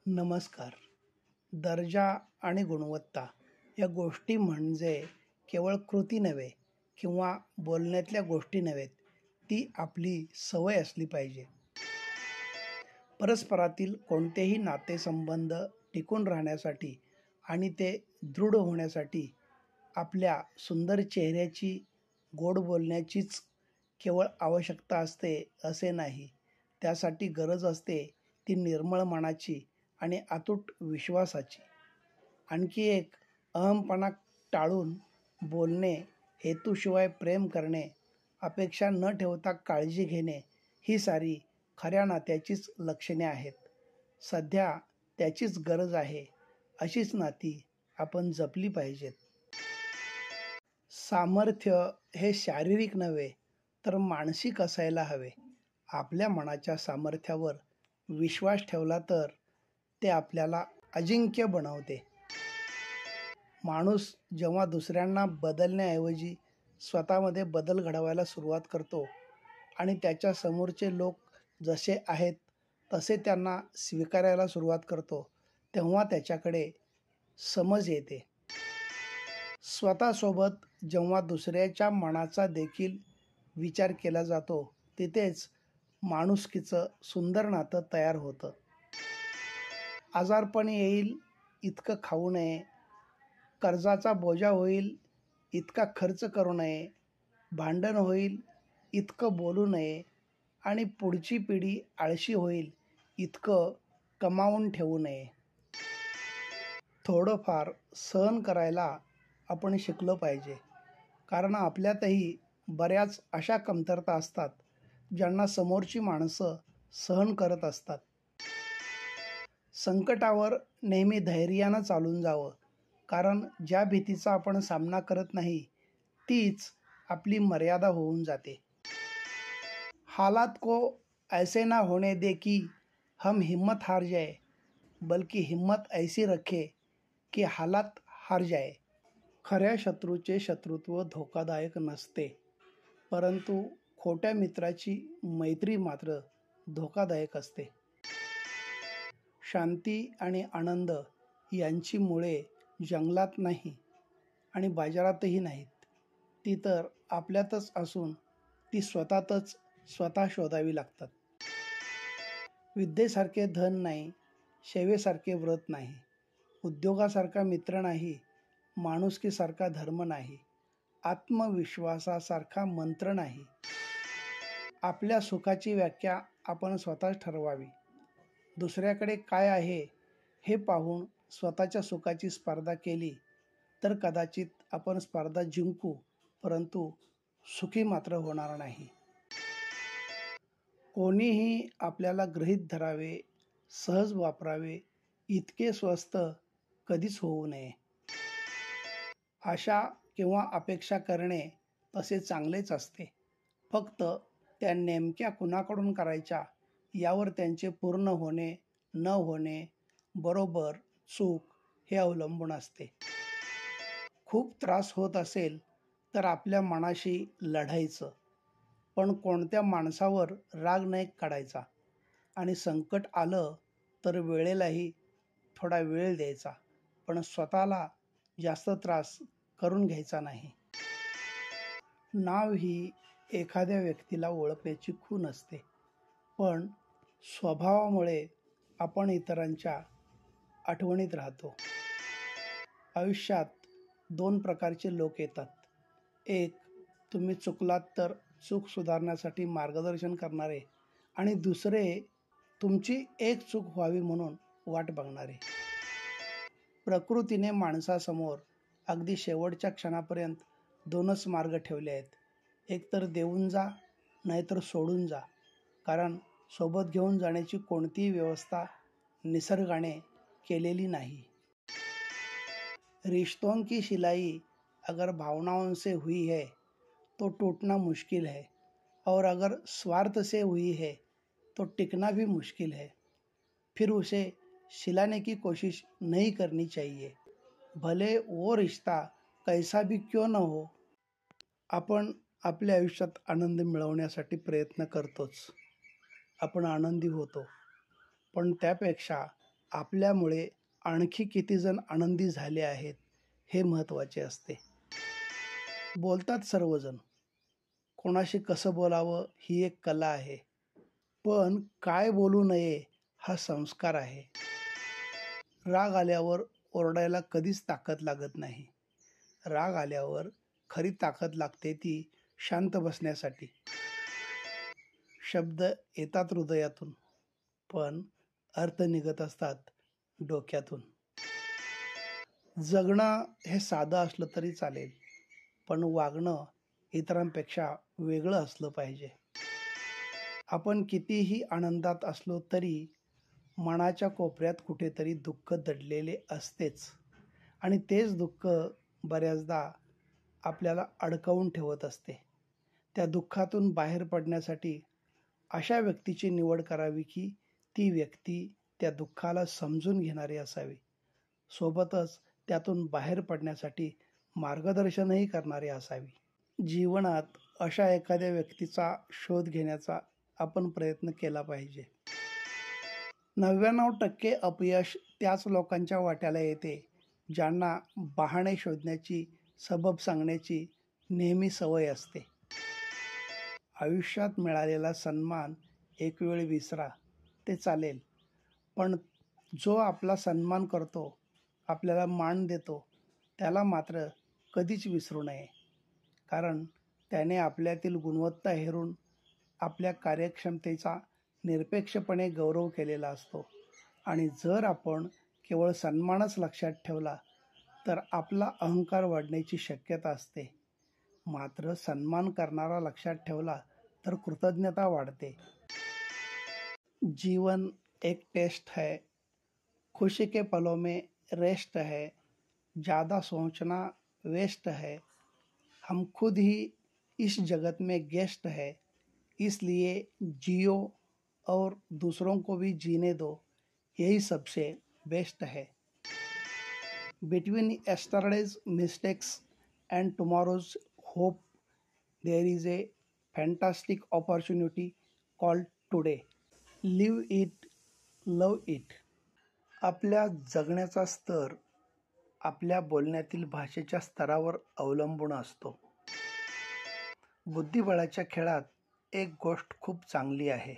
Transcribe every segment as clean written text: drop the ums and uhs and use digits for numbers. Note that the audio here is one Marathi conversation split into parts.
नमस्कार. दर्जा आणि गुणवत्ता या गोष्टी म्हणजे केवळ कृती नव्हे किंवा बोलण्यातल्या गोष्टी नव्हेत, ती आपली सवय असली पाहिजे. परस्परातील कोणतेही नातेसंबंध टिकून राहण्यासाठी आणि ते दृढ होण्यासाठी आपल्या सुंदर चेहऱ्याची, गोड बोलण्याचीच केवळ आवश्यकता असते असे नाही. त्यासाठी गरज असते ती निर्मळ मनाची आणि अतूट विश्वासाची. आणखी एक, अहमपणा टाळून बोलणे, हेतूशिवाय प्रेम करणे, अपेक्षा न ठेवता काळजी घेणे ही सारी खऱ्या नात्याचीच लक्षणे आहेत. सध्या त्याचीच गरज आहे. अशीच नाती आपण जपली पाहिजेत. सामर्थ्य हे शारीरिक नव्हे तर मानसिक असायला हवे. आपल्या मनाच्या सामर्थ्यावर विश्वास ठेवला तर ते आपल्याला अजिंक्य बनवते. माणूस जेव्हा दुसऱ्यांना बदलण्याऐवजी स्वतःमध्ये बदल घडवायला सुरुवात करतो आणि त्याच्या समोरचे लोक जसे आहेत तसे त्यांना स्वीकारायला सुरुवात करतो, तेव्हा त्याच्याकडे समज येते. स्वतःसोबत जेव्हा दुसऱ्याच्या मनाचा देखील विचार केला जातो, तिथेच माणुसकीचं सुंदर नातं तयार होतं. आजारपण येईल इतकं खाऊ नये, कर्जाचा बोजा होईल इतका खर्च करू नये, भांडण होईल इतकं बोलू नये आणि पुढची पिढी आळशी होईल इतकं कमावून ठेवू नये. थोडंफार सहन करायला आपण शिकलो पाहिजे, कारण आपल्यातही बऱ्याच अशा कमतरता असतात ज्यांना समोरची माणसं सहन करत असतात. संकटावर नेहमी धैर्यानं चालून जावं, कारण ज्या भीतीचा आपण सामना करत नाही तीच आपली मर्यादा होऊन जाते. हालात को ऐसे ना होने दे कि हम हिम्मत हार जाए, बल्कि हिम्मत ऐसी रखे की हालात हार जाए. खऱ्या शत्रूचे शत्रुत्व धोकादायक नसते, परंतु खोट्या मित्राची मैत्री मात्र धोकादायक असते. शांती आणि आनंद यांची मुळे जंगलात नाही आणि बाजारातही नाहीत. ती तर आपल्यातच असून ती स्वतः शोधावी लागतात. विद्येसारखे धन नाही, सेवेसारखे व्रत नाही, उद्योगासारखा मित्र नाही, माणुसकीसारखा धर्म नाही, आत्मविश्वासासारखा मंत्र नाही. आपल्या सुखाची व्याख्या आपण स्वतःच ठरवावी. दुसऱ्याकडे काय आहे हे पाहून स्वतःच्या सुखाची स्पर्धा केली तर कदाचित आपण स्पर्धा जिंकू, परंतु सुखी मात्र होणार नाही. कोणीही आपल्याला गृहीत धरावे, सहज वापरावे इतके स्वस्त कधीच होऊ नये. आशा किंवा अपेक्षा करणे तसे चांगलेच असते, फक्त त्या नेमक्या कुणाकडून करायच्या यावर त्यांचे पूर्ण होणे न होणे, बरोबर चूक हे अवलंबून असते. खूप त्रास होत असेल तर आपल्या मनाशी लढायचं, पण कोणत्या माणसावर राग नाही काढायचा आणि संकट आलं तर वेळेलाही थोडा वेळ द्यायचा, पण स्वतःला जास्त त्रास करून घ्यायचा नाही. नाव ही एखाद्या व्यक्तीला ओळखण्याची खूण असते, पण स्वभावामुळे आपण इतरांच्या आठवणीत राहतो. आयुष्यात 2 प्रकारचे लोक येतात. एक, तुम्ही चुकलात तर चूक सुधारण्यासाठी मार्गदर्शन करणारे, आणि दुसरे, तुमची एक चूक व्हावी म्हणून वाट बघणारे. प्रकृतीने माणसासमोर अगदी शेवटच्या क्षणापर्यंत 2च मार्ग ठेवले आहेत. एक तर देऊन जा, नाहीतर सोडून जा, कारण सोबत घेऊन जाण्याची कोणतीही व्यवस्था निसर्गाने केलेली नाही. रिश्तों की सिलाई अगर भावनाओं से हुई है तो टूटना मुश्किल है, और अगर स्वार्थ से हुई है तो टिकना भी मुश्किल है. फिर उसे सिलाने की कोशिश नहीं करनी चाहिए, भले वो रिश्ता कैसा भी क्यों न हो. आपण आपल्या आयुष्यात आनंद मिळवण्यासाठी प्रयत्न करतोच, आपण आनंदी होतो, पण त्यापेक्षा आपल्यामुळे आणखी किती जण आनंदी झाले आहेत हे महत्त्वाचे असते. बोलतात सर्वजण, कोणाशी कसं बोलावं ही एक कला आहे, पण काय बोलू नये हा संस्कार आहे. राग आल्यावर ओरडायला कधीच ताकद लागत नाही. राग आल्यावर खरी ताकद लागते ती शांत बसण्यासाठी. शब्द येतात हृदयातून, पण अर्थ निघत असतात डोक्यातून. जगणं हे साधं असलं तरी चालेल, पण वागणं इतरांपेक्षा वेगळं असलं पाहिजे. आपण कितीही आनंदात असलो तरी मनाच्या कोपऱ्यात कुठेतरी दुःख दडलेले असतेच, आणि तेच दुःख बऱ्याचदा आपल्याला अडकवून ठेवत असते. त्या दुःखातून बाहेर पडण्यासाठी अशा व्यक्तीची निवड करावी की ती व्यक्ती त्या दुःखाला समजून घेणारी असावी, सोबतच त्यातून बाहेर पडण्यासाठी मार्गदर्शनही करणारी असावी. जीवनात अशा एखाद्या व्यक्तीचा शोध घेण्याचा आपण प्रयत्न केला पाहिजे. 99% अपयश त्याच लोकांच्या वाट्याला येते ज्यांना बहाणे शोधण्याची, सबब सांगण्याची नेहमी सवय असते. आयुष्यात मिळालेला सन्मान एक वेळ विसरा, ते चालेल, पण जो आपला सन्मान करतो, आपल्याला मान देतो, त्याला मात्र कधीच विसरू नये. कारण त्याने आपल्यातील गुणवत्ता हेरून आपल्या कार्यक्षमतेचा निरपेक्षपणे गौरव केलेला असतो. आणि जर आपण केवळ सन्मानच लक्षात ठेवला तर आपला अहंकार वाढण्याची शक्यता असते. मात्र सन्मान करणारा लक्षात ठेवला तर कृतज्ञता वाढते. जीवन एक टेस्ट है, खुशी के पलों में रेस्ट है, ज़्यादा सोचना वेस्ट है, हम खुद ही इस जगत में गेस्ट है, इसलिए जियो और दूसरों को भी जीने दो, यही सबसे बेस्ट है. Between yesterday's mistakes and tomorrow's hope, there is a fantastic opportunity called today. Live it, love it. आपल्या जगण्याचा स्तर आपल्या बोलण्यातील भाषेच्या स्तरावर अवलंबून असतो. बुद्धिबळाच्या खेळात एक गोष्ट खूप चांगली आहे,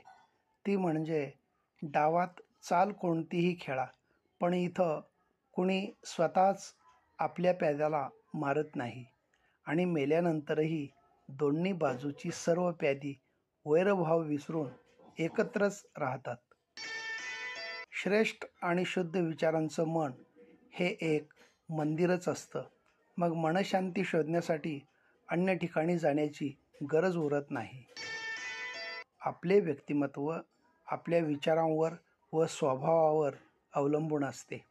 ती म्हणजे डावात चाल कोणतीही खेळा, पण इथं कुणी स्वतःच आपल्या प्याद्याला मारत नाही आणि मेल्यानंतरही दोन्ही बाजूची सर्व प्यादी वैरभाव विसरून एकत्रच राहतात. श्रेष्ठ आणि शुद्ध विचारांचं मन हे एक मंदिरच असतं. मग मनशांती शोधण्यासाठी अन्य ठिकाणी जाण्याची गरज उरत नाही. आपले व्यक्तिमत्व आपल्या विचारांवर व स्वभावावर अवलंबून असते.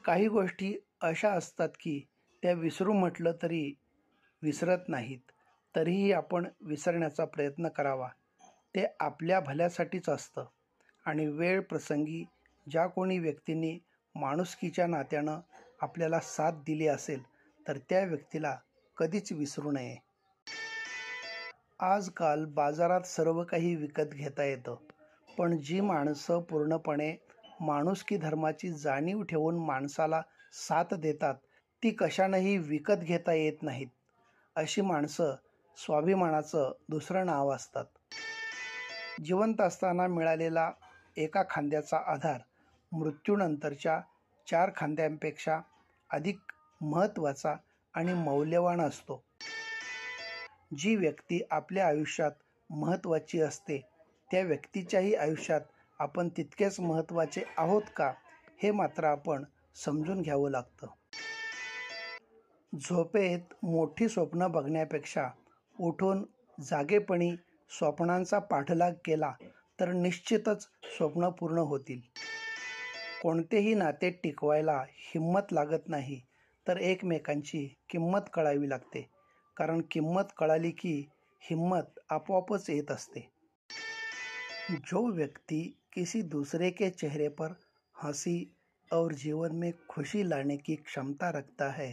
काही गोष्टी अशा असतात की त्या विसरू म्हटलं तरी विसरत नाहीत. तरीही आपण विसरण्याचा प्रयत्न करावा. ते आपल्या भल्यासाठीच असतं. आणि वेळ प्रसंगी ज्या कोणी व्यक्तींनी माणुसकीच्या नात्यानं आपल्याला साथ दिली असेल तर त्या व्यक्तीला कधीच विसरू नये. आजकाल बाजारात सर्व काही विकत घेता येतं, पण जी माणसं पूर्णपणे माणुसकी धर्माची जाणीव ठेवून माणसाला साथ देतात ती कशानंही विकत घेता येत नाहीत. अशी माणसं स्वाभिमानाचं दुसरं नाव असतात. जिवंत असताना मिळालेला एका खांद्याचा आधार मृत्यूनंतरच्या 4 खांद्यांपेक्षा अधिक महत्त्वाचा आणि मौल्यवान असतो. जी व्यक्ती आपल्या आयुष्यात महत्त्वाची असते त्या व्यक्तीच्याही आयुष्यात आपण तितकेच महत्त्वाचे आहोत का, हे मात्र आपण समजून घ्यावं लागतं. झोपेत मोठी स्वप्न बघण्यापेक्षा उठून जागेपणी स्वप्नांचा पाठलाग केला तर निश्चितच स्वप्न पूर्ण होतील. कोणतेही नाते टिकवायला हिंमत लागत नाही, तर एकमेकांची किंमत कळावी लागते. कारण किंमत कळाली की हिम्मत आपोआपच येत असते. जो व्यक्ति किसी दूसरे के चेहरे पर हंसी और जीवन में खुशी लाने की क्षमता रखता है,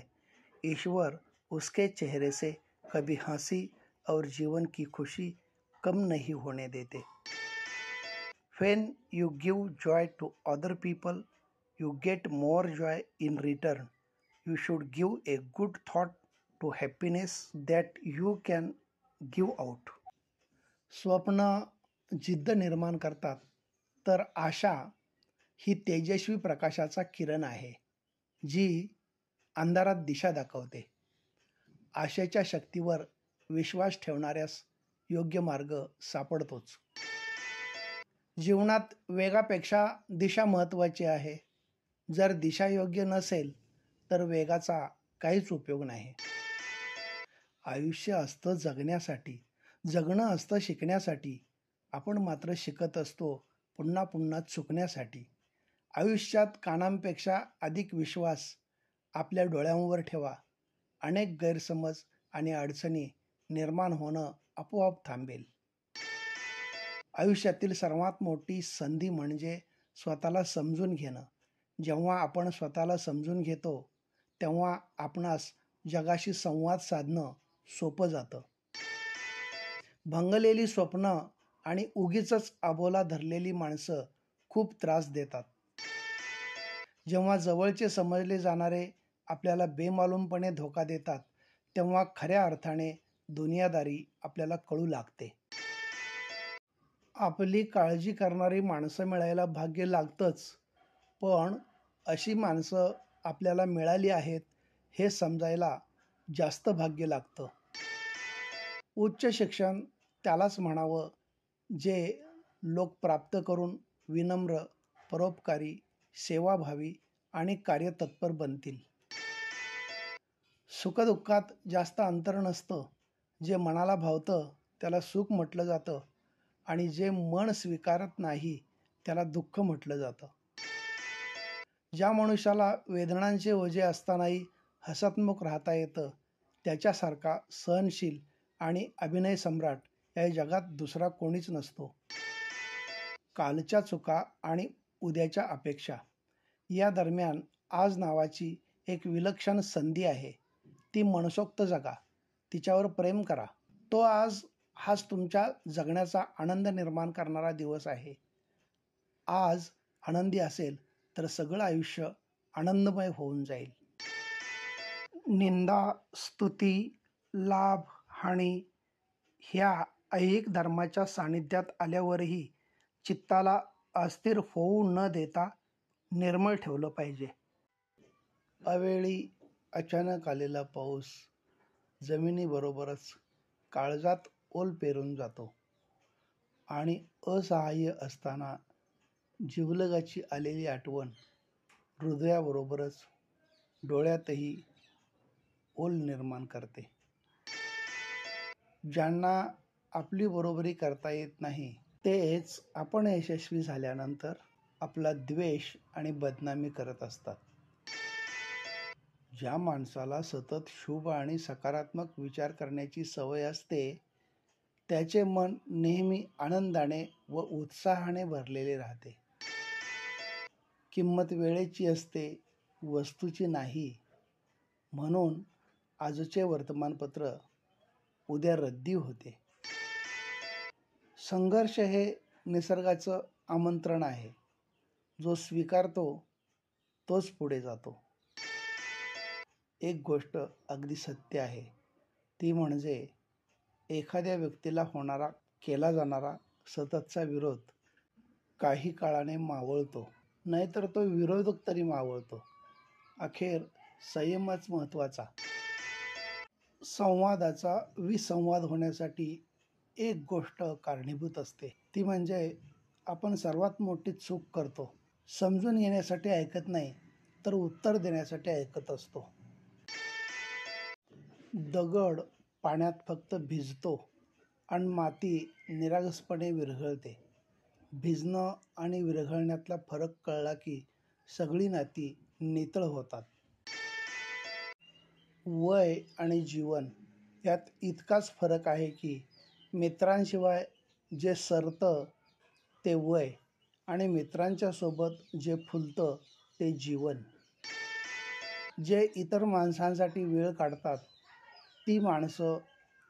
ईश्वर उसके चेहरे से कभी हंसी और जीवन की खुशी कम नहीं होने देते. When you give joy to other people, you get more joy in return. You should give a good thought to happiness that you can give out. स्वप्न जिद्द निर्माण करतात, तर आशा ही तेजस्वी प्रकाशाचा किरण आहे, जी अंधारात दिशा दाखवते. आशेच्या शक्तीवर विश्वास ठेवणाऱ्यास योग्य मार्ग सापडतोच. जीवनात वेगापेक्षा दिशा महत्त्वाची आहे. जर दिशा योग्य नसेल तर वेगाचा काहीच उपयोग नाही. आयुष्य असतं जगण्यासाठी, जगणं असतं शिकण्यासाठी. आपण मात्र शिकत असतो पुन्हा पुन्हा चुकण्यासाठी. आयुष्यात कानांपेक्षा अधिक विश्वास आपल्या डोळ्यांवर ठेवा. अनेक गैरसमज आणि अडचणी निर्माण होणं आपोआप थांबेल. आयुष्यातील सर्वात मोठी संधी म्हणजे स्वतःला समजून घेणं. जेव्हा आपण स्वतःला समजून घेतो तेव्हा आपणास जगाशी संवाद साधणं सोपं जातं. भंगलेली स्वप्न आणि उगीचच अबोला धरलेली माणसं खूप त्रास देतात. जेव्हा जवळचे समजले जाणारे आपल्याला बेमालूमपणे धोका देतात तेव्हा खऱ्या अर्थाने दुनियादारी आपल्याला कळू लागते. आपली काळजी करणारी माणसं मिळायला भाग्य लागतंच, पण अशी माणसं आपल्याला मिळाली आहेत हे समजायला जास्त भाग्य लागतं. उच्च शिक्षण त्यालाच म्हणावं जे लोक प्राप्त करून विनम्र, परोपकारी, सेवाभावी आणि कार्यतत्पर बनतील. सुखदुःखात जास्त अंतर नसतं. जे मनाला भावतं त्याला सुख म्हटलं जातं आणि जे मन स्वीकारत नाही त्याला दुःख म्हटलं जातं. ज्या मनुष्याला वेदनांचे ओझे असतानाही हसतमुख राहता येतं त्याच्यासारखा सहनशील आणि अभिनय सम्राट या जगात दुसरा कोणीच नसतो. कालच्या चुका आणि उद्याच्या अपेक्षा या दरम्यान आज नावाची एक विलक्षण संधी आहे. ती मनसोक्त जगा, तिच्यावर प्रेम करा. तो हाच तुमच्या जगण्याचा आनंद निर्माण करणारा दिवस आहे. आज आनंदी असेल तर सगळं आयुष्य आनंदमय होऊन जाईल. निंदा, स्तुती, लाभ, हानी ह्या ऐहिक धर्माच्या सानिध्यात आल्यावरही चित्ताला अस्थिर होऊ न देता निर्मळ ठेवलं पाहिजे. अवेळी अचानक आलेला पाऊस जमिनीबरोबरच काळजात ओल पेरून जातो आणि असहाय्य असताना जिवलगाची आलेली आठवण हृदयाबरोबरच डोळ्यातही ओल निर्माण करते. ज्यांना आपली बरोबरी करता येत नाही तेच आपण यशस्वी झाल्यानंतर आपला द्वेष आणि बदनामी करत असतात. ज्या माणसाला सतत शुभ आणि सकारात्मक विचार करण्याची सवय असते त्याचे मन नेहमी आनंदाने व उत्साहाने भरलेले राहते. किंमत वेळेची असते, वस्तूची नाही. म्हणून आजचे वर्तमानपत्र उद्या रद्दी होते. संघर्ष हे निसर्गाचं आमंत्रण आहे. जो स्वीकारतो तोच पुढे जातो. एक गोष्ट अगदी सत्य आहे, ती म्हणजे एखाद्या व्यक्तीला केला जाणारा सततचा विरोध काही काळाने मावळतो, नाहीतर तो विरोधक तरी मावळतो. अखेर संयमच महत्त्वाचा. संवादाचा विसंवाद होण्यासाठी एक गोष्ट कारणीभूत असते, ती म्हणजे आपण सर्वात मोठी चूक करतो. समजून घेण्यासाठी ऐकत नाही तर उत्तर देण्यासाठी ऐकत असतो. दगड पाण्यात फक्त भिजतो आणि माती निरागसपणे विरघळते. भिजणं आणि विरघळण्यातला फरक कळला की सगळी नाती नितळ होतात. वय आणि जीवन यात इतकाच फरक आहे की मित्रांशिवाय जे सरतं ते वय आणि मित्रांच्या सोबत जे फुलतं ते जीवन. जे इतर माणसांसाठी वेळ काढतात ती माणसं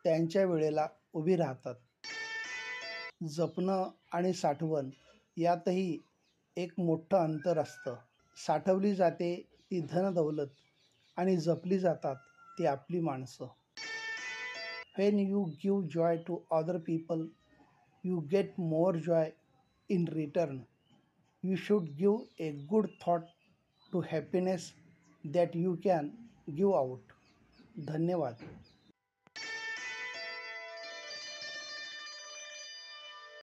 त्यांच्या वेळेला उभी राहतात. जपणं आणि साठवण यातही एक मोठं अंतर असतं. साठवली जाते ती धनदौलत आणि जपली जातात ती आपली माणसं. When you give joy to other people, you get more joy in return. You should give a good thought to happiness that you can give out. धन्यवाद.